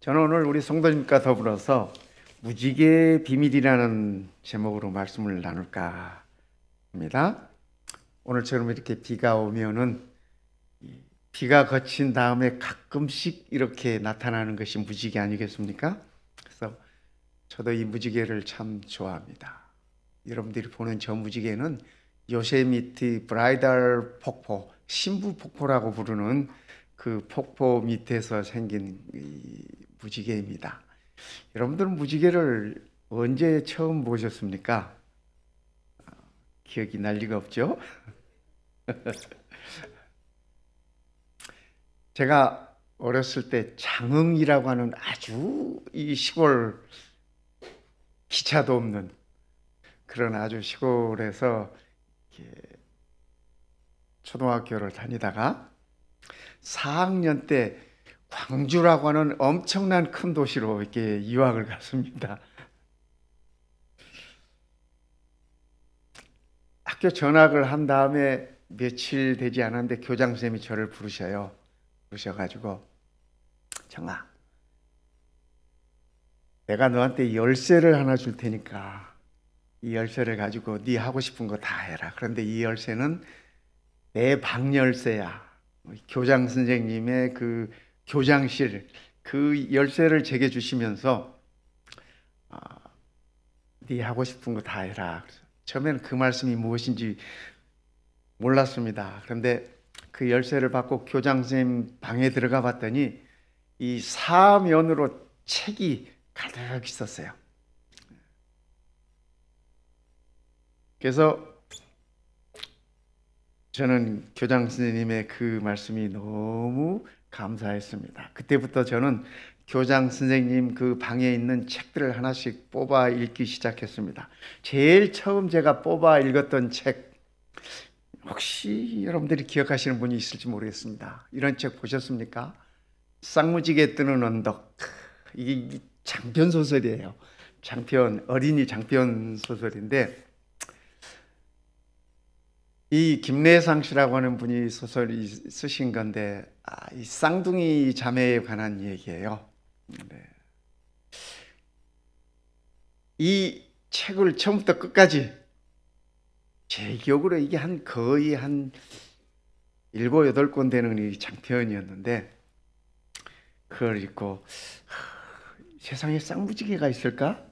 저는 오늘 우리 성도님과 더불어서 무지개의 비밀이라는 제목으로 말씀을 나눌까 합니다. 오늘처럼 이렇게 비가 오면은 비가 그친 다음에 가끔씩 이렇게 나타나는 것이 무지개 아니겠습니까? 그래서 저도 이 무지개를 참 좋아합니다. 여러분들이 보는 저 무지개는 요세미티 브라이달 폭포, 신부 폭포라고 부르는 그 폭포 밑에서 생긴 이 무지개입니다. 여러분들은 무지개를 언제 처음 보셨습니까? 기억이 날 리가 없죠? 제가 어렸을 때 장흥이라고 하는 아주 이 시골, 기차도 없는 그런 아주 시골에서 초등학교를 다니다가 4학년 때 광주라고 하는 엄청난 큰 도시로 이렇게 유학을 갔습니다. 학교 전학을 한 다음에 며칠 되지 않았는데 교장 선생님이 저를 부르셔가지고, 정아, 내가 너한테 열쇠를 하나 줄 테니까 이 열쇠를 가지고 네 하고 싶은 거 다 해라. 그런데 이 열쇠는 내 방 열쇠야. 교장 선생님의 그 교장실 그 열쇠를 제게 주시면서 네 하고 싶은 거 다 해라. 그래서 처음에는 그 말씀이 무엇인지 몰랐습니다. 그런데 그 열쇠를 받고 교장 선생님 방에 들어가 봤더니 이 사면으로 책이 가득 있었어요. 그래서 저는 교장 선생님의 그 말씀이 너무 감사했습니다. 그때부터 저는 교장 선생님 그 방에 있는 책들을 하나씩 뽑아 읽기 시작했습니다. 제일 처음 제가 뽑아 읽었던 책, 혹시 여러분들이 기억하시는 분이 있을지 모르겠습니다. 이런 책 보셨습니까? 쌍무지개 뜨는 언덕. 이게 장편 소설이에요. 어린이 장편 소설인데, 이 김래상 씨라고 하는 분이 소설이 쓰신 건데, 이 쌍둥이 자매에 관한 얘기예요. 네. 이 책을 처음부터 끝까지 제 기억으로 이게 거의 한 7, 8권 되는 이 장편이었는데, 그걸 읽고 세상에 쌍무지개가 있을까?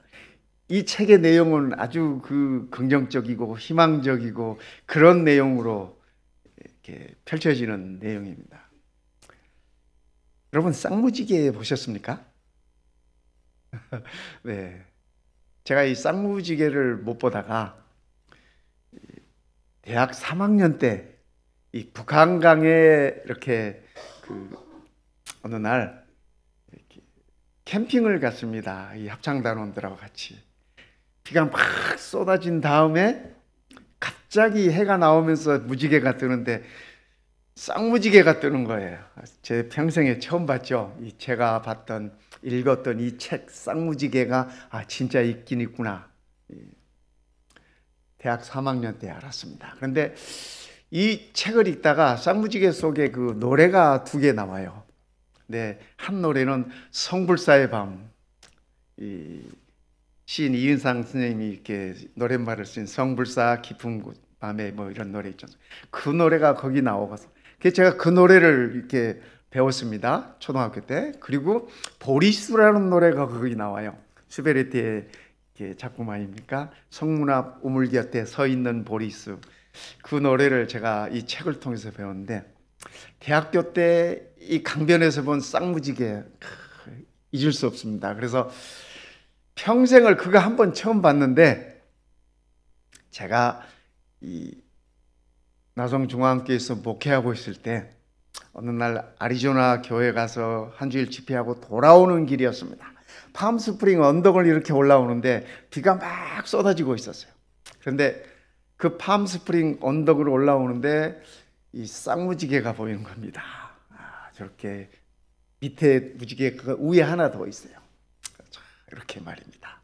이 책의 내용은 아주 그 긍정적이고 희망적이고 그런 내용으로 이렇게 펼쳐지는 내용입니다. 여러분, 쌍무지개 보셨습니까? 네. 제가 이 쌍무지개를 못 보다가 대학 3학년 때 이 북한강에 이렇게 어느 날 이렇게 캠핑을 갔습니다. 이 합창단원들하고 같이. 비가 막 쏟아진 다음에 갑자기 해가 나오면서 무지개가 뜨는데 쌍무지개가 뜨는 거예요. 제 평생에 처음 봤죠. 제가 읽었던 이 책 쌍무지개가 진짜 있긴 있구나. 대학 3학년 때 알았습니다. 그런데 이 책을 읽다가 쌍무지개 속에 그 노래가 2개 나와요. 네, 한 노래는 성불사의 밤. 시인 이은상 선생님이 이렇게 노랫말을 쓴 성불사 깊은 밤에 뭐 이런 노래 있죠. 그 노래가 거기 나오고서 그래서 제가 그 노래를 이렇게 배웠습니다. 초등학교 때. 그리고 보리수라는 노래가 거기 나와요. 슈베르트의 작품 아닙니까? 성문 앞 우물 곁에 서 있는 보리수. 그 노래를 제가 이 책을 통해서 배웠는데, 대학교 때 이 강변에서 본 쌍무지개 잊을 수 없습니다. 그래서 평생을 그거 한 번 처음 봤는데, 제가 이 나성중앙교회에서 목회하고 있을 때 어느 날 아리조나 교회 가서 한 주일 집회하고 돌아오는 길이었습니다. 팜스프링 언덕을 이렇게 올라오는데 비가 막 쏟아지고 있었어요. 그런데 그 팜스프링 언덕을 올라오는데 이 쌍무지개가 보이는 겁니다. 저렇게 밑에 무지개가 위에 하나 더 있어요. 이렇게 말입니다.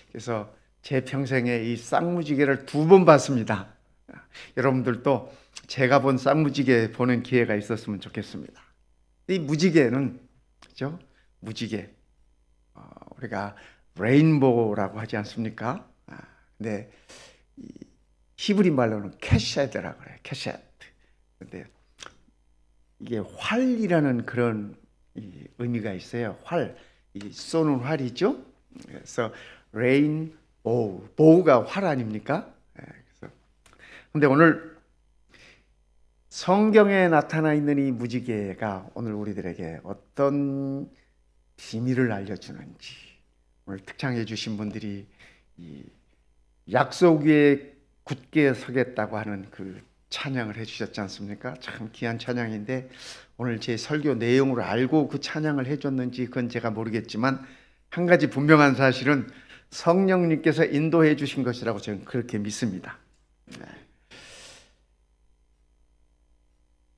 그래서 제 평생에 이 쌍무지개를 2번 봤습니다. 여러분들도 제가 본 쌍무지개 보는 기회가 있었으면 좋겠습니다. 이 무지개는 그죠? 무지개, 우리가 레인보우라고 하지 않습니까? 근데 히브리 말로는 캐셰드라고 그래요. 캐셰드. 근데 이게 활이라는 그런 의미가 있어요. 활, 쏘는 활이죠. 그래서 레인보우, 보우가 활 아닙니까? 근데 오늘 성경에 나타나 있는 이 무지개가 오늘 우리들에게 어떤 비밀을 알려주는지, 오늘 특창해 주신 분들이 이 약속 위에 굳게 서겠다고 하는 그 찬양을 해주셨지 않습니까? 참 귀한 찬양인데 오늘 제 설교 내용을 알고 그 찬양을 해줬는지 그건 제가 모르겠지만 한 가지 분명한 사실은 성령님께서 인도해 주신 것이라고 저는 그렇게 믿습니다.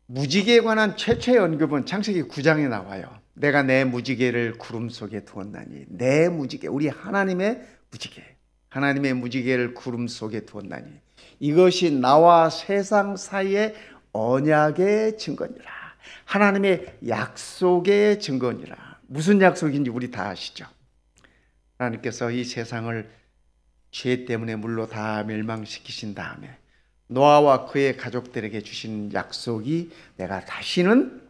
무지개에 관한 최초의 언급은 창세기 9장에 나와요. 내가 내 무지개를 구름 속에 두었나니, 내 무지개, 우리 하나님의 무지개, 하나님의 무지개를 구름 속에 두었나니 이것이 나와 세상 사이의 언약의 증거니라. 하나님의 약속의 증거니라. 무슨 약속인지 우리 다 아시죠? 하나님께서 이 세상을 죄 때문에 물로 다 멸망시키신 다음에 노아와 그의 가족들에게 주신 약속이 내가 다시는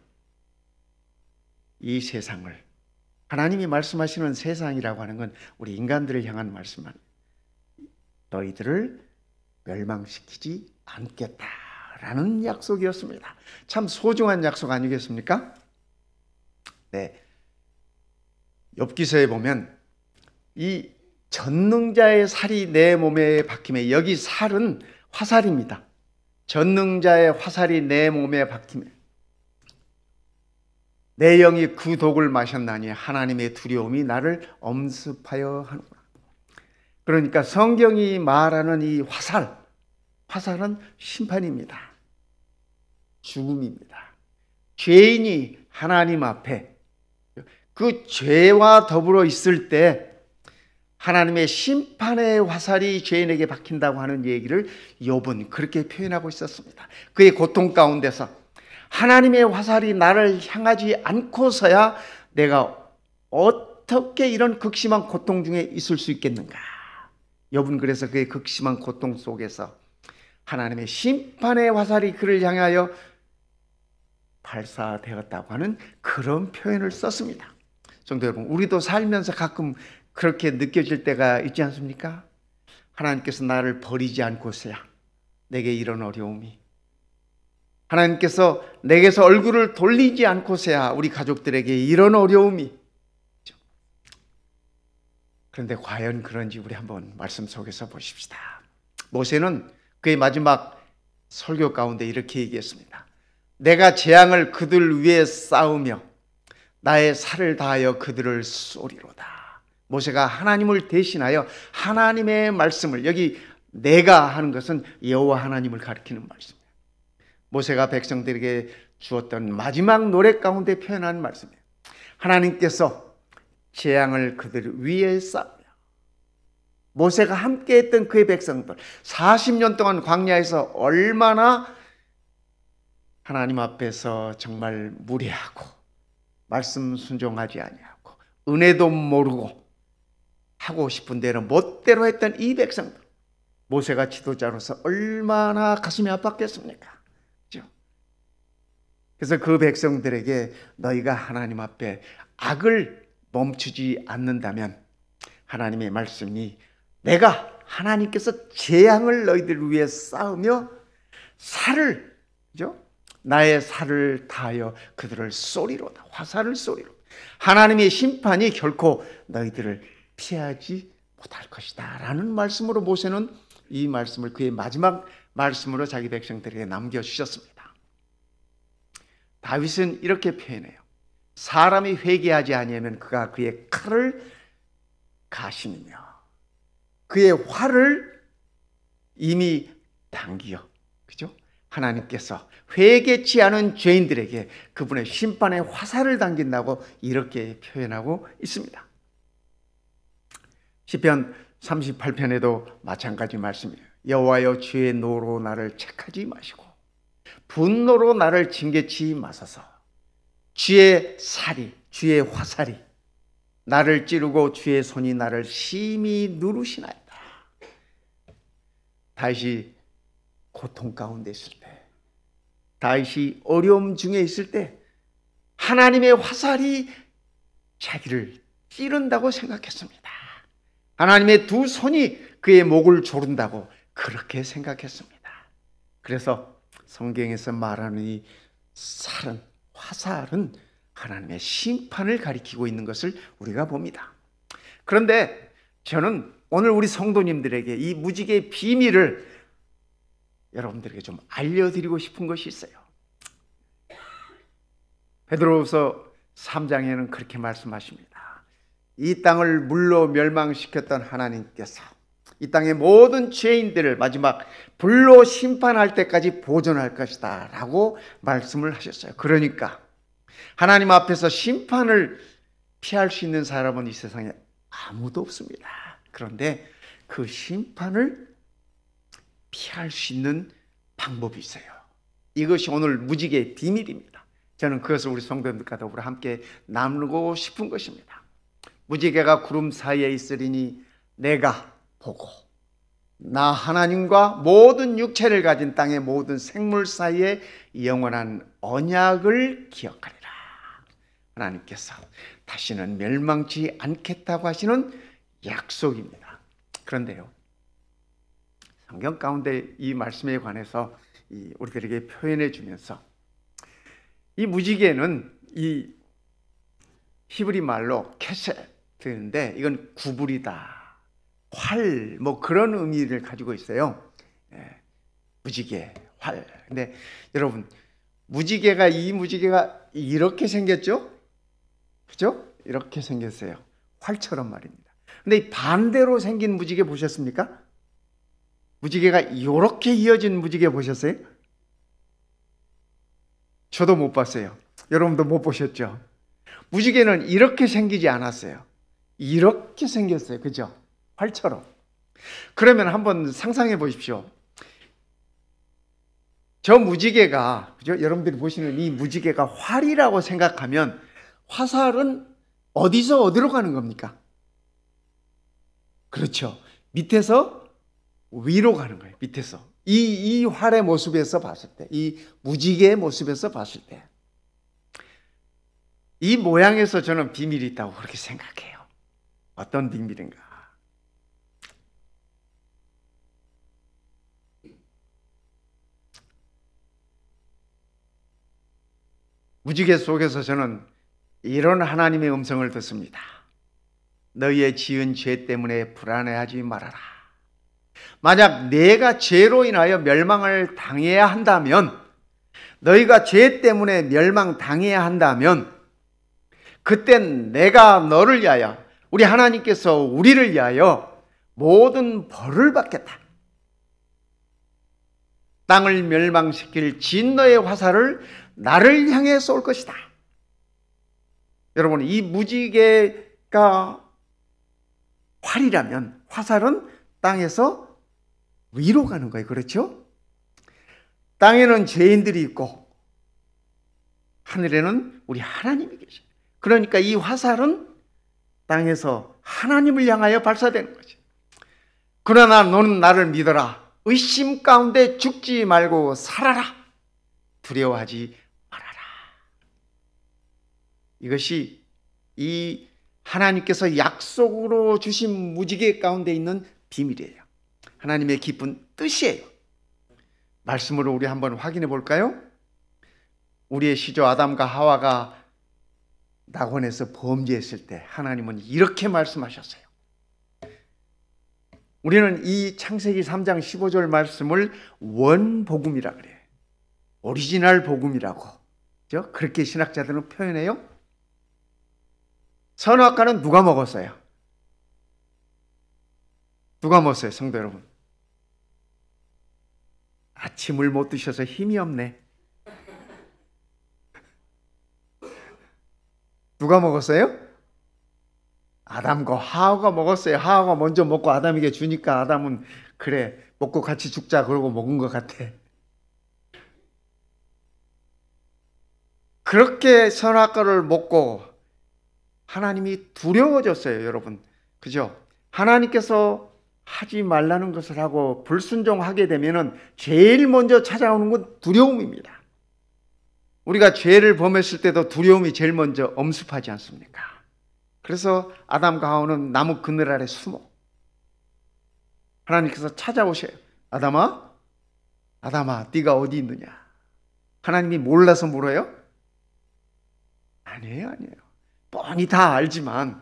이 세상을, 하나님이 말씀하시는 세상이라고 하는 건 우리 인간들을 향한 말씀만, 너희들을 멸망시키지 않겠다라는 약속이었습니다. 참 소중한 약속 아니겠습니까? 네. 욥기서에 보면 이 전능자의 살이 내 몸에 박힘에, 여기 살은 화살입니다. 전능자의 화살이 내 몸에 박힘에 내 영이 그 독을 마셨나니 하나님의 두려움이 나를 엄습하여 하는구나. 그러니까 성경이 말하는 이 화살은 심판입니다. 죽음입니다. 죄인이 하나님 앞에 그 죄와 더불어 있을 때 하나님의 심판의 화살이 죄인에게 박힌다고 하는 얘기를 욥은 그렇게 표현하고 있었습니다. 그의 고통 가운데서 하나님의 화살이 나를 향하지 않고서야 내가 어떻게 이런 극심한 고통 중에 있을 수 있겠는가. 욥은 그래서 그의 극심한 고통 속에서 하나님의 심판의 화살이 그를 향하여 발사되었다고 하는 그런 표현을 썼습니다. 성도 여러분, 우리도 살면서 가끔 그렇게 느껴질 때가 있지 않습니까? 하나님께서 나를 버리지 않고서야 내게 이런 어려움이, 하나님께서 내게서 얼굴을 돌리지 않고서야 우리 가족들에게 이런 어려움이. 그런데 과연 그런지 우리 한번 말씀 속에서 보십시다. 모세는 그의 마지막 설교 가운데 이렇게 얘기했습니다. 내가 재앙을 그들 위에 쌓으며 나의 살을 다하여 그들을 쏘리로다. 모세가 하나님을 대신하여 하나님의 말씀을, 여기 내가 하는 것은 여호와 하나님을 가리키는 말씀이에요. 모세가 백성들에게 주었던 마지막 노래 가운데 표현한 말씀이에요. 하나님께서 재앙을 그들 위에 쌓으며, 모세가 함께했던 그의 백성들 40년 동안 광야에서 얼마나 하나님 앞에서 정말 무례하고 말씀 순종하지 아니하고 은혜도 모르고 하고 싶은 대로 멋대로 했던 이 백성들, 모세가 지도자로서 얼마나 가슴이 아팠겠습니까? 그렇죠? 그래서 그 백성들에게 너희가 하나님 앞에 악을 멈추지 않는다면 하나님의 말씀이 내가 하나님께서 재앙을 너희들 위해 쌓으며 살을, 그죠? 나의 살을 다하여 그들을 쏘리로다. 화살을 쏘리로. 하나님의 심판이 결코 너희들을 피하지 못할 것이다 라는 말씀으로 모세는 이 말씀을 그의 마지막 말씀으로 자기 백성들에게 남겨주셨습니다. 다윗은 이렇게 표현해요. 사람이 회개하지 아니하면 그가 그의 칼을 가시며 그의 활을 이미 당기어, 그죠? 하나님께서 회개치 않은 죄인들에게 그분의 심판의 화살을 당긴다고 이렇게 표현하고 있습니다. 시편 38편에도 마찬가지 말씀이에요. 여호와여, 주의 노로 나를 책하지 마시고 분노로 나를 징계치 마소서. 주의 살이, 주의 화살이 나를 찌르고 주의 손이 나를 심히 누르시나이다. 다윗이 고통 가운데 있을 때, 다윗이 어려움 중에 있을 때 하나님의 화살이 자기를 찌른다고 생각했습니다. 하나님의 두 손이 그의 목을 조른다고 그렇게 생각했습니다. 그래서 성경에서 말하는 이 살은, 화살은 하나님의 심판을 가리키고 있는 것을 우리가 봅니다. 그런데 저는 오늘 우리 성도님들에게 이 무지개의 비밀을 여러분들에게 좀 알려드리고 싶은 것이 있어요. 베드로후서 3장에는 그렇게 말씀하십니다. 이 땅을 물로 멸망시켰던 하나님께서 이 땅의 모든 죄인들을 마지막 불로 심판할 때까지 보존할 것이다 라고 말씀을 하셨어요. 그러니까 하나님 앞에서 심판을 피할 수 있는 사람은 이 세상에 아무도 없습니다. 그런데 그 심판을 피할 수 있는 방법이 있어요. 이것이 오늘 무지개의 비밀입니다. 저는 그것을 우리 성도님들과 더불어 함께 나누고 싶은 것입니다. 무지개가 구름 사이에 있으리니 내가 보고 나 하나님과 모든 육체를 가진 땅의 모든 생물 사이에 영원한 언약을 기억하리라. 하나님께서 다시는 멸망치 않겠다고 하시는 약속입니다. 그런데요, 성경 가운데 이 말씀에 관해서 우리들에게 표현해 주면서 이 무지개는 이 히브리 말로 케셋인데 이건 구불이다, 활, 뭐 그런 의미를 가지고 있어요. 무지개, 활. 근데 여러분, 이 무지개가 이렇게 생겼죠? 그죠? 이렇게 생겼어요. 활처럼 말입니다. 근데 이 반대로 생긴 무지개 보셨습니까? 무지개가 이렇게 이어진 무지개 보셨어요? 저도 못 봤어요. 여러분도 못 보셨죠? 무지개는 이렇게 생기지 않았어요. 이렇게 생겼어요. 그죠? 활처럼. 그러면 한번 상상해 보십시오. 저 무지개가, 그죠? 여러분들이 보시는 이 무지개가 활이라고 생각하면 화살은 어디서 어디로 가는 겁니까? 그렇죠. 밑에서 위로 가는 거예요. 밑에서. 이 활의 모습에서 봤을 때, 이 무지개의 모습에서 봤을 때, 이 모양에서 저는 비밀이 있다고 그렇게 생각해요. 어떤 비밀인가? 무지개 속에서 저는 이런 하나님의 음성을 듣습니다. 너희의 지은 죄 때문에 불안해하지 말아라. 만약 내가 죄로 인하여 멸망을 당해야 한다면, 너희가 죄 때문에 멸망당해야 한다면 그땐 내가 너를 위하여, 우리 하나님께서 우리를 위하여 모든 벌을 받겠다. 땅을 멸망시킬 진노의 화살을 나를 향해 쏠 것이다. 여러분, 이 무지개가 활이라면 화살은 땅에서 위로 가는 거예요. 그렇죠? 땅에는 죄인들이 있고 하늘에는 우리 하나님이 계셔요. 그러니까 이 화살은 땅에서 하나님을 향하여 발사되는 거죠. 그러나 너는 나를 믿어라. 의심 가운데 죽지 말고 살아라. 두려워하지 말아라. 이것이 이 하나님께서 약속으로 주신 무지개 가운데 있는 비밀이에요. 하나님의 깊은 뜻이에요. 말씀으로 우리 한번 확인해 볼까요? 우리의 시조 아담과 하와가 낙원에서 범죄했을 때 하나님은 이렇게 말씀하셨어요. 우리는 이 창세기 3장 15절 말씀을 원복음이라 그래요. 오리지널 복음이라고, 그렇죠? 그렇게 신학자들은 표현해요. 선악과는 누가 먹었어요? 누가 먹었어요, 성도 여러분? 아침을 못 드셔서 힘이 없네. 누가 먹었어요? 아담과 하와가 먹었어요. 하와가 먼저 먹고 아담에게 주니까 아담은 그래, 먹고 같이 죽자 그러고 먹은 것 같아. 그렇게 선악과를 먹고 하나님이 두려워졌어요, 여러분. 그죠? 하나님께서 하지 말라는 것을 하고 불순종하게 되면은 제일 먼저 찾아오는 건 두려움입니다. 우리가 죄를 범했을 때도 두려움이 제일 먼저 엄습하지 않습니까? 그래서 아담과 하와는 나무 그늘 아래 숨어 하나님께서 찾아오셔요. 아담아, 아담아, 네가 어디 있느냐? 하나님이 몰라서 물어요? 아니에요. 뻔히 다 알지만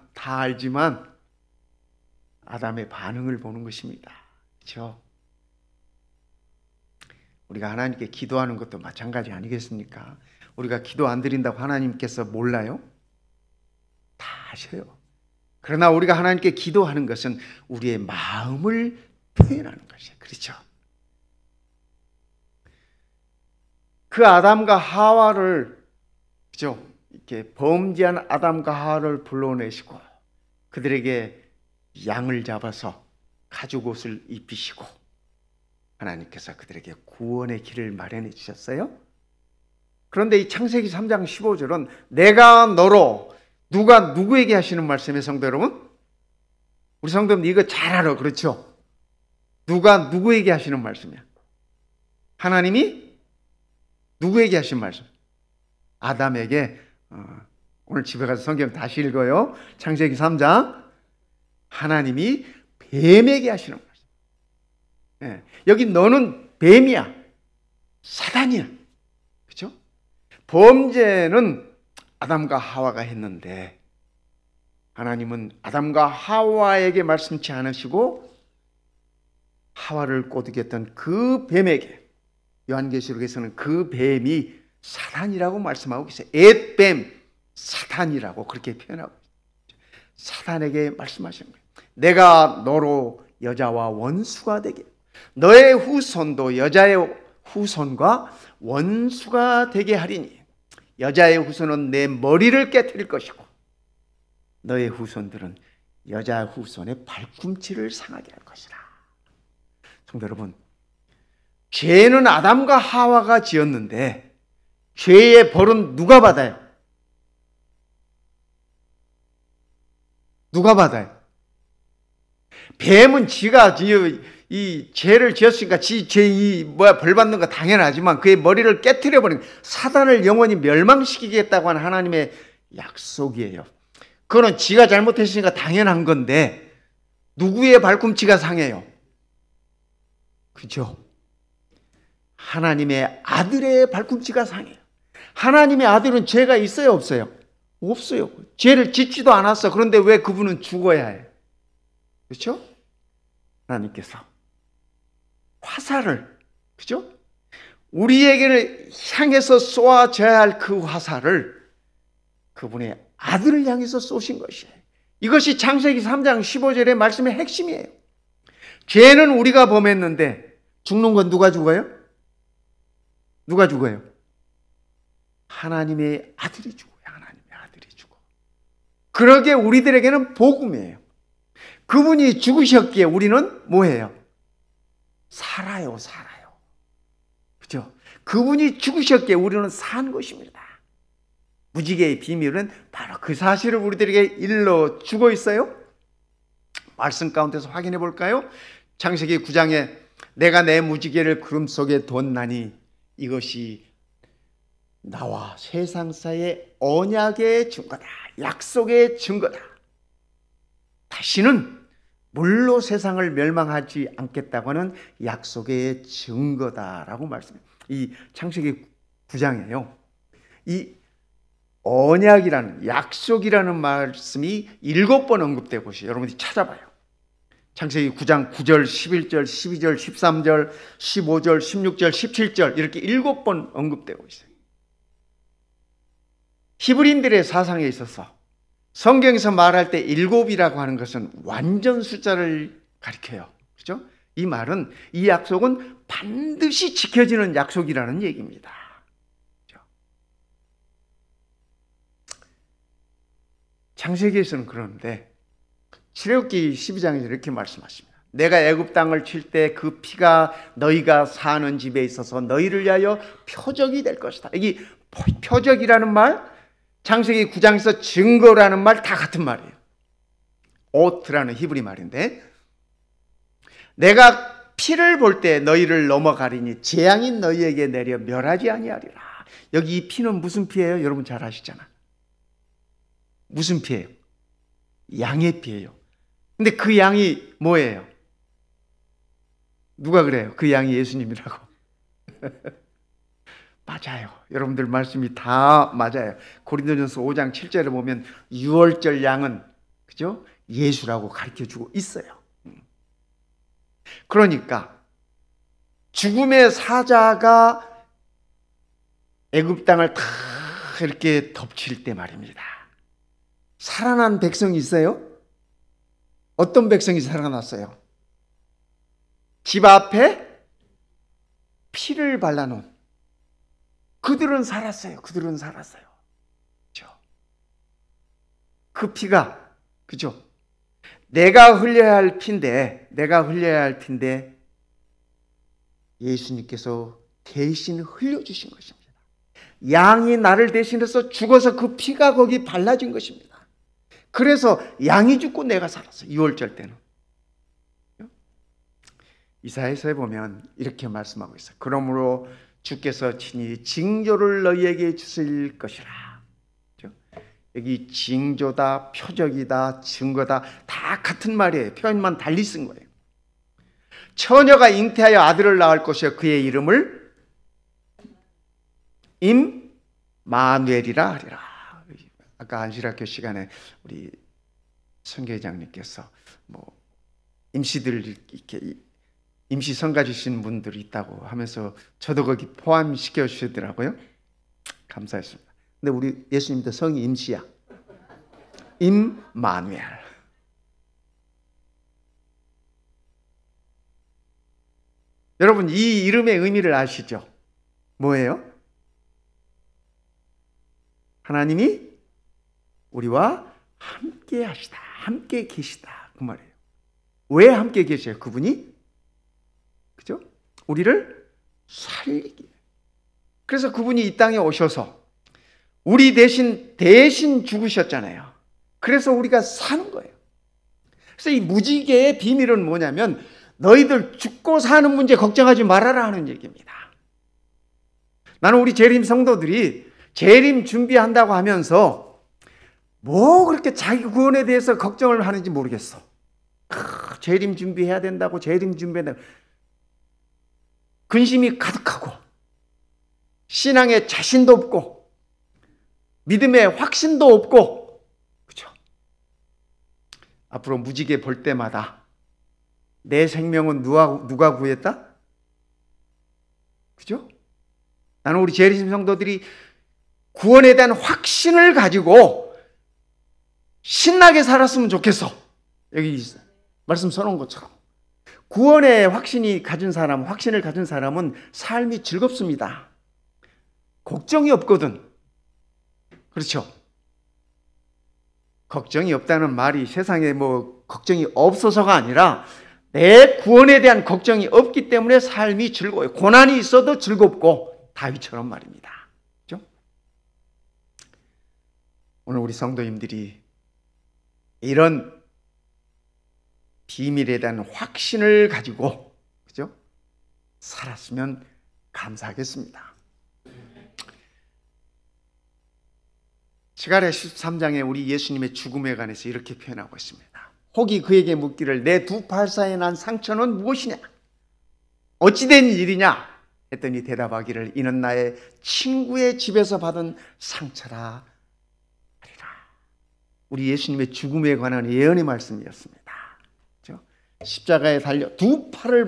아담의 반응을 보는 것입니다. 그렇죠? 우리가 하나님께 기도하는 것도 마찬가지 아니겠습니까? 우리가 기도 안 드린다고 하나님께서 몰라요? 다 아셔요. 그러나 우리가 하나님께 기도하는 것은 우리의 마음을 표현하는 것이에요. 그렇죠? 그 아담과 하와를, 그죠? 이렇게 범죄한 아담과 하와를 불러내시고 그들에게 양을 잡아서 가죽 옷을 입히시고 하나님께서 그들에게 구원의 길을 마련해 주셨어요. 그런데 이 창세기 3장 15절은 내가 너로, 누가 누구에게 하시는 말씀이에요, 성도 여러분? 우리 성도님 이거 잘 알아, 그렇죠? 누가 누구에게 하시는 말씀이야? 하나님이 누구에게 하신 말씀? 아담에게. 오늘 집에 가서 성경 다시 읽어요. 창세기 3장. 하나님이 뱀에게 하시는 말씀. 네. 여기 너는 뱀이야, 사단이야. 그렇죠? 범죄는 아담과 하와가 했는데 하나님은 아담과 하와에게 말씀치 않으시고 하와를 꼬드겼던 그 뱀에게, 요한계시록에서는 그 뱀이 사단이라고 말씀하고 계세요. 앳뱀, 사단이라고 그렇게 표현하고 있어요. 사단에게 말씀하시는 거예요. 내가 너로 여자와 원수가 되게, 너의 후손도 여자의 후손과 원수가 되게 하리니 여자의 후손은 내 머리를 깨뜨릴 것이고 너의 후손들은 여자 후손의 발꿈치를 상하게 할 것이라. 성도 여러분, 죄는 아담과 하와가 지었는데 죄의 벌은 누가 받아요? 누가 받아요? 뱀은 지가 이 죄를 지었으니까 벌 받는 거 당연하지만 그의 머리를 깨트려 버린, 사단을 영원히 멸망시키겠다고 하는 하나님의 약속이에요. 그거는 지가 잘못했으니까 당연한 건데 누구의 발꿈치가 상해요? 그죠? 하나님의 아들의 발꿈치가 상해요. 하나님의 아들은 죄가 있어요, 없어요? 없어요. 죄를 짓지도 않았어. 그런데 왜 그분은 죽어야 해요? 그렇죠? 하나님께서 화살을, 그죠? 우리에게를 향해서 쏘아져야 할 그 화살을 그분의 아들을 향해서 쏘신 것이에요. 이것이 창세기 3장 15절의 말씀의 핵심이에요. 죄는 우리가 범했는데 죽는 건 누가 죽어요? 누가 죽어요? 하나님의 아들이 죽어요. 하나님의 아들이 죽어. 그러기에 우리들에게는 복음이에요. 그분이 죽으셨기에 우리는 뭐해요? 살아요. 그죠? 그분이 죽으셨기에 우리는 산 것입니다. 무지개의 비밀은 바로 그 사실을 우리들에게 일러주고 있어요. 말씀 가운데서 확인해 볼까요? 창세기 9장에 내가 내 무지개를 구름 속에 뒀나니 이것이 나와 세상 사이의 언약의 증거다, 약속의 증거다. 다시는 물로 세상을 멸망하지 않겠다고 하는 약속의 증거다라고 말씀해요. 이 창세기 9장에요. 이 언약이라는, 약속이라는 말씀이 7번 언급되고 있어요. 여러분들이 찾아봐요. 창세기 9장 9절, 11절, 12절, 13절, 15절, 16절, 17절 이렇게 7번 언급되고 있어요. 히브리인들의 사상에 있어서 성경에서 말할 때 7이라고 하는 것은 완전 숫자를 가리켜요. 그렇죠? 이 말은, 이 약속은 반드시 지켜지는 약속이라는 얘기입니다. 그렇죠? 창세기에서는 그러는데 출애굽기 12장에서 이렇게 말씀하십니다. 내가 애굽 땅을 칠 때 그 피가 너희가 사는 집에 있어서 너희를 위하여 표적이 될 것이다. 이 표적이라는 말, 창세기 9장에서 증거라는 말 다 같은 말이에요. 오트라는 히브리 말인데, 내가 피를 볼 때 너희를 넘어가리니 재앙이 너희에게 내려 멸하지 아니하리라. 여기 이 피는 무슨 피예요? 여러분 잘 아시잖아. 무슨 피예요? 양의 피예요. 근데 그 양이 뭐예요? 누가 그래요? 그 양이 예수님이라고. 맞아요. 여러분들 말씀이 다 맞아요. 고린도전서 5장 7절에 보면 6월절 양은 그죠? 예수라고 가르쳐주고 있어요. 그러니까 죽음의 사자가 애굽 땅을 다 이렇게 덮칠 때 말입니다. 살아난 백성이 있어요? 어떤 백성이 살아났어요? 집 앞에 피를 발라놓은 그들은 살았어요. 그들은 살았어요. 그죠? 그 피가, 그죠? 내가 흘려야 할 피인데, 예수님께서 대신 흘려주신 것입니다. 양이 나를 대신해서 죽어서 그 피가 거기 발라진 것입니다. 그래서 양이 죽고 내가 살았어요. 6월절 때는. 이사야서에 보면 이렇게 말씀하고 있어요. 그러므로 주께서 친히 징조를 너희에게 주실 것이라. 여기 징조다, 표적이다, 증거다 다 같은 말이에요. 표현만 달리 쓴 거예요. 처녀가 잉태하여 아들을 낳을 것이요 그의 이름을 임마누엘이라 하리라. 아까 안실학교 시간에 우리 선교회장님께서 임시들 이렇게 임시 성가 주신 분들이 있다고 하면서 저도 거기 포함시켜 주시더라고요. 감사했습니다. 근데 우리 예수님도 성이 임시야. 임마누엘. 여러분 이 이름의 의미를 아시죠? 뭐예요? 하나님이 우리와 함께 하시다. 함께 계시다. 그 말이에요. 왜 함께 계셔요? 그분이? 그죠? 우리를 살리기. 그래서 그분이 이 땅에 오셔서 우리 대신 죽으셨잖아요. 그래서 우리가 사는 거예요. 그래서 이 무지개의 비밀은 뭐냐면 너희들 죽고 사는 문제 걱정하지 말아라 하는 얘기입니다. 나는 우리 재림 성도들이 재림 준비한다고 하면서 뭐 그렇게 자기 구원에 대해서 걱정을 하는지 모르겠어. 재림 준비해야 된다고 재림 준비한다고 근심이 가득하고 신앙에 자신도 없고 믿음에 확신도 없고, 그죠? 앞으로 무지개 볼 때마다 내 생명은 누가 구했다? 그죠? 나는 우리 재림 성도들이 구원에 대한 확신을 가지고 신나게 살았으면 좋겠어. 여기 말씀 써놓은 것처럼 구원의 확신을 가진 사람은 삶이 즐겁습니다. 걱정이 없거든. 그렇죠? 걱정이 없다는 말이 세상에 걱정이 없어서가 아니라 내 구원에 대한 걱정이 없기 때문에 삶이 즐거워요. 고난이 있어도 즐겁고 다윗처럼 말입니다. 그렇죠? 오늘 우리 성도님들이 이런 비밀에 대한 확신을 가지고, 그죠? 살았으면 감사하겠습니다. 스가랴 13장에 우리 예수님의 죽음에 관해서 이렇게 표현하고 있습니다. 혹이 그에게 묻기를 내 두 팔 사이에 난 상처는 무엇이냐? 어찌된 일이냐? 했더니 대답하기를 이는 나의 친구의 집에서 받은 상처라 하리라. 우리 예수님의 죽음에 관한 예언의 말씀이었습니다. 그렇죠? 십자가에 달려 두 팔을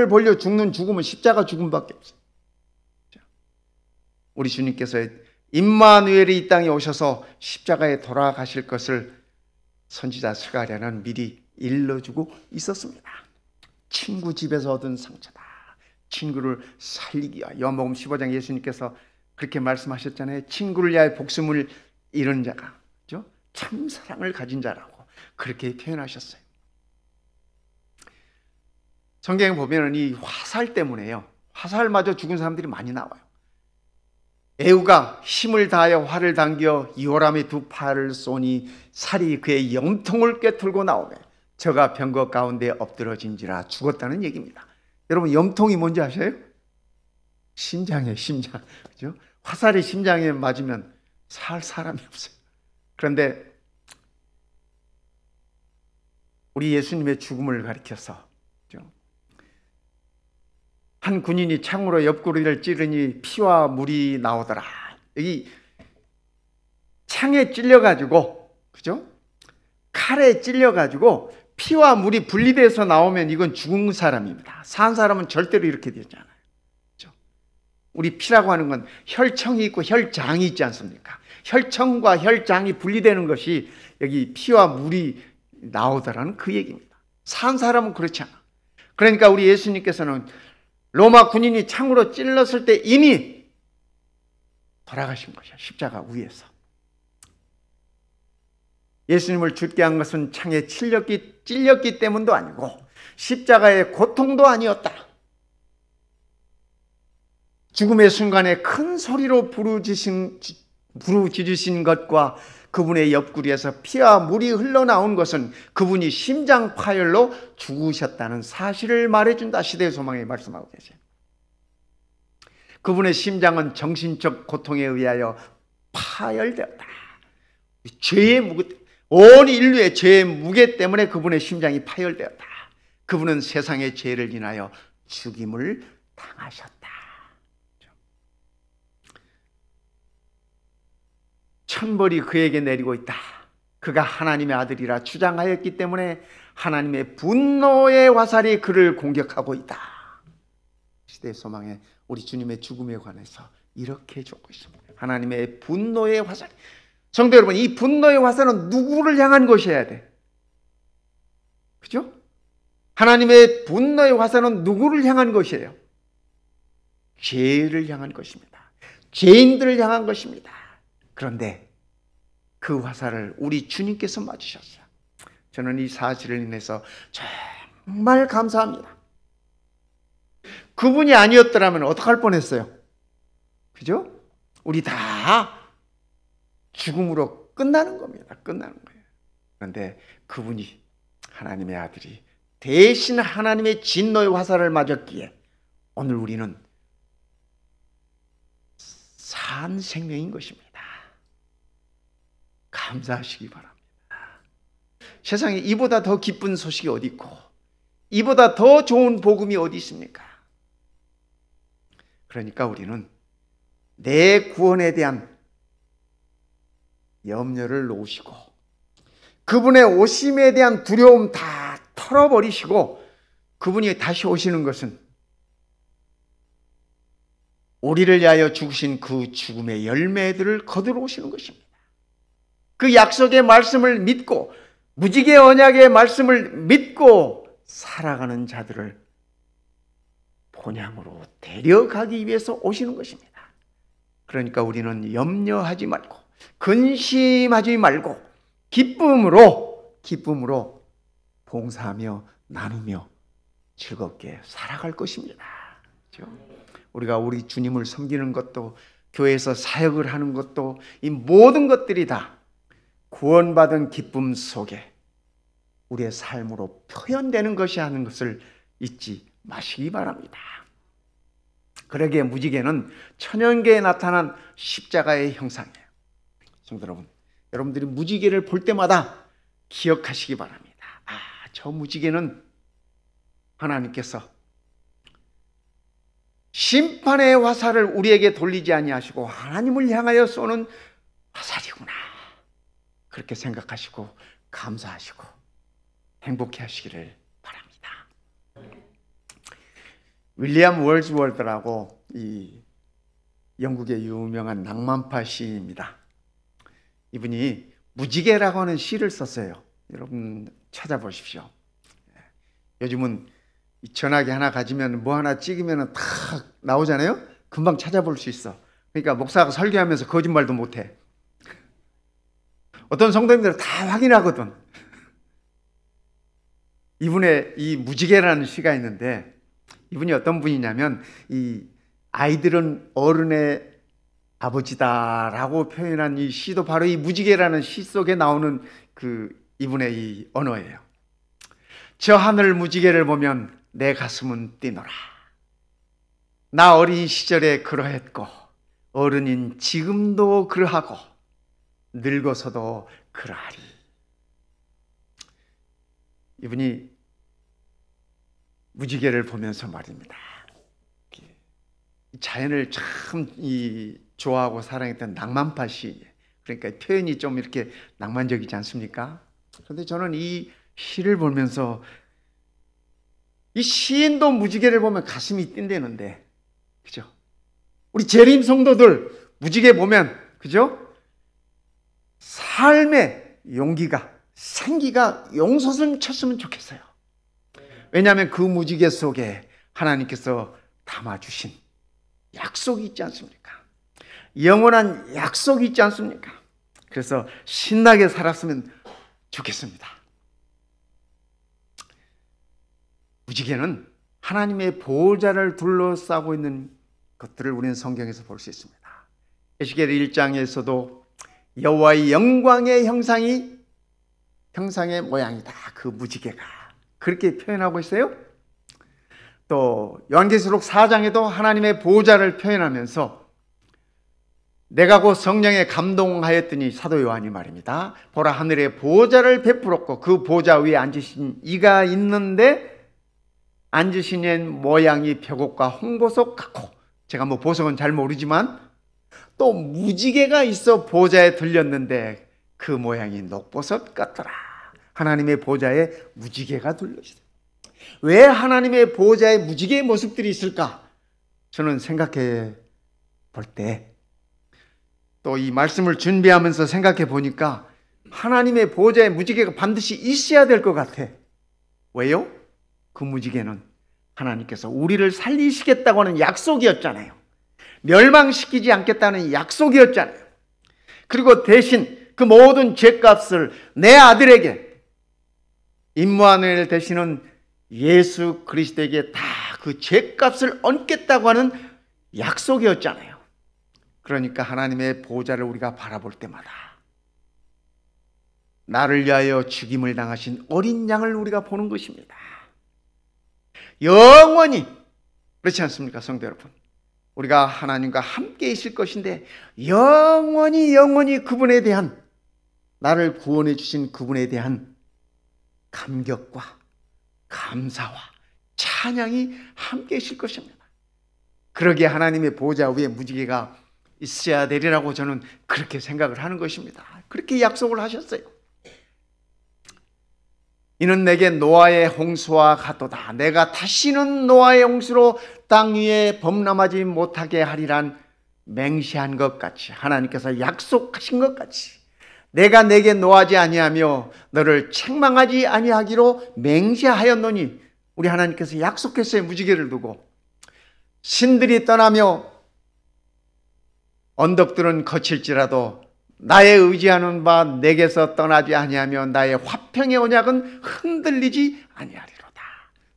벌려 죽는 죽음은 십자가 죽음밖에 없어요. 우리 주님께서 임마누엘이 이 땅에 오셔서 십자가에 돌아가실 것을 선지자 스가랴는 미리 일러주고 있었습니다. 친구 집에서 얻은 상처다. 친구를 살리기 위하여. 요한복음 15장 예수님께서 그렇게 말씀하셨잖아요. 친구를 위하여 목숨을 잃은 자가, 그렇죠? 참 사랑을 가진 자라고 그렇게 표현하셨어요. 성경에 보면은 이 화살 때문에요. 화살마저 죽은 사람들이 많이 나와요. 에후가 힘을 다하여 활을 당겨 이호람의 두 팔을 쏘니 살이 그의 염통을 꿰뚫고 나오매 저가 병거 가운데 엎드러진지라 죽었다는 얘기입니다. 여러분, 염통이 뭔지 아세요? 심장이에요, 심장. 그죠? 화살이 심장에 맞으면 살 사람이 없어요. 그런데 우리 예수님의 죽음을 가리켜서 한 군인이 창으로 옆구리를 찌르니 피와 물이 나오더라. 여기 창에 찔려가지고, 그죠? 칼에 찔려가지고 피와 물이 분리돼서 나오면 이건 죽은 사람입니다. 산 사람은 절대로 이렇게 되지 않아요. 그죠? 우리 피라고 하는 건 혈청이 있고 혈장이 있지 않습니까? 혈청과 혈장이 분리되는 것이 여기 피와 물이 나오더라는 그 얘기입니다. 산 사람은 그렇지 않아. 그러니까 우리 예수님께서는 로마 군인이 창으로 찔렀을 때 이미 돌아가신 것이야, 십자가 위에서. 예수님을 죽게 한 것은 창에 찔렸기 때문도 아니고 십자가의 고통도 아니었다. 죽음의 순간에 큰 소리로 부르짖으신 것과 그분의 옆구리에서 피와 물이 흘러나온 것은 그분이 심장 파열로 죽으셨다는 사실을 말해준다. 시대의 소망에 말씀하고 계세요. 그분의 심장은 정신적 고통에 의하여 파열되었다. 죄의 무게, 온 인류의 죄의 무게 때문에 그분의 심장이 파열되었다. 그분은 세상의 죄를 인하여 죽임을 당하셨다. 천벌이 그에게 내리고 있다. 그가 하나님의 아들이라 주장하였기 때문에 하나님의 분노의 화살이 그를 공격하고 있다. 시대의 소망에 우리 주님의 죽음에 관해서 이렇게 적고 있습니다. 하나님의 분노의 화살. 성도 여러분, 이 분노의 화살은 누구를 향한 것이어야 돼? 그죠? 하나님의 분노의 화살은 누구를 향한 것이에요? 죄를 향한 것입니다. 죄인들을 향한 것입니다. 그런데 그 화살을 우리 주님께서 맞으셨어요. 저는 이 사실을 인해서 정말 감사합니다. 그분이 아니었더라면 어떡할 뻔했어요? 그죠? 우리 다 죽음으로 끝나는 겁니다. 끝나는 거예요. 그런데 그분이, 하나님의 아들이 대신 하나님의 진노의 화살을 맞았기에 오늘 우리는 산 생명인 것입니다. 감사하시기 바랍니다. 세상에 이보다 더 기쁜 소식이 어디 있고 이보다 더 좋은 복음이 어디 있습니까? 그러니까 우리는 내 구원에 대한 염려를 놓으시고 그분의 오심에 대한 두려움 다 털어버리시고 그분이 다시 오시는 것은 우리를 위하여 죽으신 그 죽음의 열매들을 거두러 오시는 것입니다. 그 약속의 말씀을 믿고 무지개 언약의 말씀을 믿고 살아가는 자들을 본향으로 데려가기 위해서 오시는 것입니다. 그러니까 우리는 염려하지 말고 근심하지 말고 기쁨으로 봉사하며 나누며 즐겁게 살아갈 것입니다. 그렇죠? 우리가 우리 주님을 섬기는 것도 교회에서 사역을 하는 것도 이 모든 것들이 다 구원받은 기쁨 속에 우리의 삶으로 표현되는 것이 하는 것을 잊지 마시기 바랍니다. 그러기에 무지개는 천연계에 나타난 십자가의 형상이에요. 성도 여러분, 여러분들이 무지개를 볼 때마다 기억하시기 바랍니다. 저 무지개는 하나님께서 심판의 화살을 우리에게 돌리지 아니하시고 하나님을 향하여 쏘는 화살이구나. 그렇게 생각하시고 감사하시고 행복해 하시기를 바랍니다. 윌리엄 월즈워드라고 이 영국의 유명한 낭만파 시인입니다. 이분이 무지개라고 하는 시를 썼어요. 여러분 찾아보십시오. 요즘은 전화기 하나 가지면 뭐 하나 찍으면 탁 나오잖아요. 금방 찾아볼 수 있어. 그러니까 목사가 설교하면서 거짓말도 못해. 어떤 성도님들은 다 확인하거든. 이분의 이 무지개라는 시가 있는데 이분이 어떤 분이냐면 이 아이들은 어른의 아버지다라고 표현한 이 시도 바로 이 무지개라는 시 속에 나오는 이분의 이 언어예요. 저 하늘 무지개를 보면 내 가슴은 뛰노라. 나 어린 시절에 그러했고 어른인 지금도 그러하고 늙어서도 그러하리. 이분이 무지개를 보면서 말입니다. 자연을 참 좋아하고 사랑했던 낭만파 시인이에요. 그러니까 표현이 좀 이렇게 낭만적이지 않습니까? 그런데 저는 이 시를 보면서 이 시인도 무지개를 보면 가슴이 뛴다는데, 그죠? 우리 재림 성도들 무지개 보면, 그죠? 삶의 용기가, 생기가 용솟음 쳤으면 좋겠어요. 왜냐하면 그 무지개 속에 하나님께서 담아주신 약속이 있지 않습니까? 영원한 약속이 있지 않습니까? 그래서 신나게 살았으면 좋겠습니다. 무지개는 하나님의 보호자를 둘러싸고 있는 것들을 우리는 성경에서 볼 수 있습니다. 에스겔 1장에서도 여호와의 영광의 형상의 모양이다. 그 무지개가 그렇게 표현하고 있어요. 또 요한계시록 4장에도 하나님의 보호자를 표현하면서 내가 곧 성령에 감동하였더니 사도 요한이 말입니다. 보라 하늘에 보호자를 베풀었고 그 보호자 위에 앉으신 이가 있는데 앉으신 이 모양이 벽옥과 홍보석 같고, 제가 뭐 보석은 잘 모르지만 또 무지개가 있어 보호자에 들렸는데 그 모양이 녹보석 같더라. 하나님의 보호자에 무지개가 둘러있어요. 왜 하나님의 보호자에 무지개의 모습들이 있을까? 저는 생각해 볼 때, 또 이 말씀을 준비하면서 생각해 보니까 하나님의 보호자에 무지개가 반드시 있어야 될 것 같아. 왜요? 그 무지개는 하나님께서 우리를 살리시겠다고 하는 약속이었잖아요. 멸망시키지 않겠다는 약속이었잖아요. 그리고 대신 그 모든 죄값을 내 아들에게, 임마누엘 되시는 예수 그리스도에게 다 그 죄값을 얹겠다고 하는 약속이었잖아요. 그러니까 하나님의 보호자를 우리가 바라볼 때마다 나를 위하여 죽임을 당하신 어린 양을 우리가 보는 것입니다. 영원히, 그렇지 않습니까, 성도 여러분? 우리가 하나님과 함께 있을 것인데 영원히 그분에 대한, 나를 구원해 주신 그분에 대한 감격과 감사와 찬양이 함께 있을 것입니다. 그러기에 하나님의 보호자 위에 무지개가 있어야 되리라고 저는 그렇게 생각을 하는 것입니다. 그렇게 약속을 하셨어요. 이는 내게 노아의 홍수와 같도다. 내가 다시는 노아의 홍수로 땅 위에 범람하지 못하게 하리란 맹세한 것 같이, 하나님께서 약속하신 것 같이 내가 내게 노하지 아니하며 너를 책망하지 아니하기로 맹세하였노니, 우리 하나님께서 약속했어요. 무지개를 두고 신들이 떠나며 언덕들은 거칠지라도 나의 의지하는 바 내게서 떠나지 아니하며 나의 화평의 언약은 흔들리지 아니하리로다.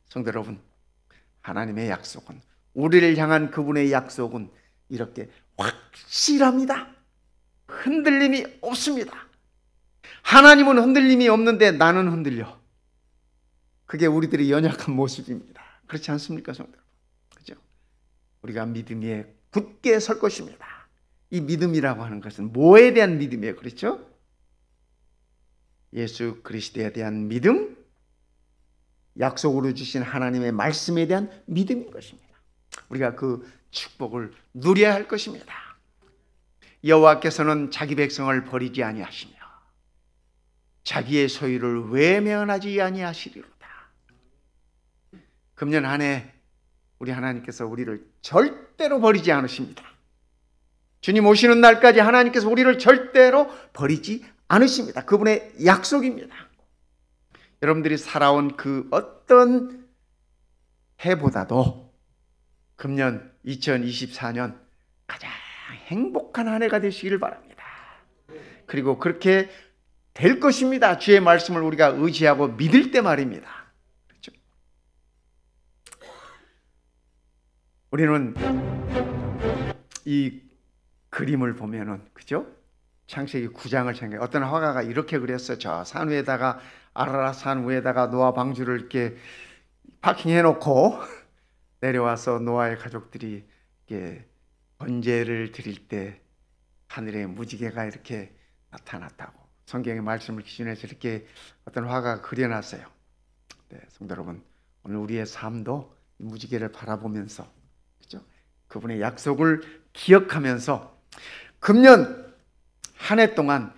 성도 여러분, 하나님의 약속은, 우리를 향한 그분의 약속은 이렇게 확실합니다. 흔들림이 없습니다. 하나님은 흔들림이 없는데 나는 흔들려. 그게 우리들의 연약한 모습입니다. 그렇지 않습니까, 성도 여러분? 그죠? 우리가 믿음 위에 굳게 설 것입니다. 이 믿음이라고 하는 것은 뭐에 대한 믿음이에요? 그렇죠? 예수 그리스도에 대한 믿음, 약속으로 주신 하나님의 말씀에 대한 믿음인 것입니다. 우리가 그 축복을 누려야 할 것입니다. 여호와께서는 자기 백성을 버리지 아니하시며 자기의 소유를 외면하지 아니하시리로다. 금년 한 해 우리 하나님께서 우리를 절대로 버리지 않으십니다. 주님 오시는 날까지 하나님께서 우리를 절대로 버리지 않으십니다. 그분의 약속입니다. 여러분들이 살아온 그 어떤 해보다도 금년 2024년 가장 행복한 한 해가 되시기를 바랍니다. 그리고 그렇게 될 것입니다. 주의 말씀을 우리가 의지하고 믿을 때 말입니다. 그렇죠? 우리는 이 그림을 보면은 그죠? 창세기 9장을 생각해. 어떤 화가가 이렇게 그렸어. 저 산 위에다가 아라라 산 위에다가 노아 방주를 이렇게 파킹해 놓고 내려와서 노아의 가족들이 이렇게 번제를 드릴 때 하늘에 무지개가 이렇게 나타났다고 성경의 말씀을 기준해서 이렇게 어떤 화가가 그려놨어요. 네, 성도 여러분, 오늘 우리의 삶도 무지개를 바라보면서 그죠? 그분의 약속을 기억하면서 금년 한 해 동안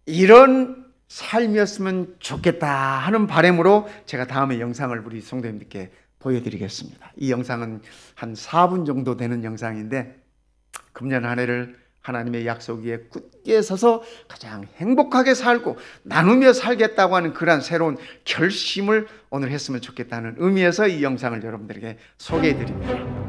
이런 삶이었으면 좋겠다 하는 바람으로 제가 다음에 영상을 우리 성도님들께 보여드리겠습니다. 이 영상은 한 4분 정도 되는 영상인데 금년 한 해를 하나님의 약속 위에 굳게 서서 가장 행복하게 살고 나누며 살겠다고 하는 그러한 새로운 결심을 오늘 했으면 좋겠다는 의미에서 이 영상을 여러분들에게 소개해 드립니다.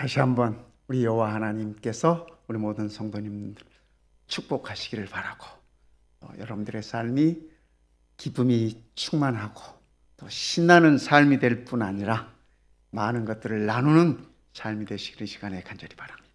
다시 한번 우리 여호와 하나님께서 우리 모든 성도님들 축복하시기를 바라고, 여러분들의 삶이 기쁨이 충만하고 또 신나는 삶이 될 뿐 아니라 많은 것들을 나누는 삶이 되시기를 이 시간에 간절히 바랍니다.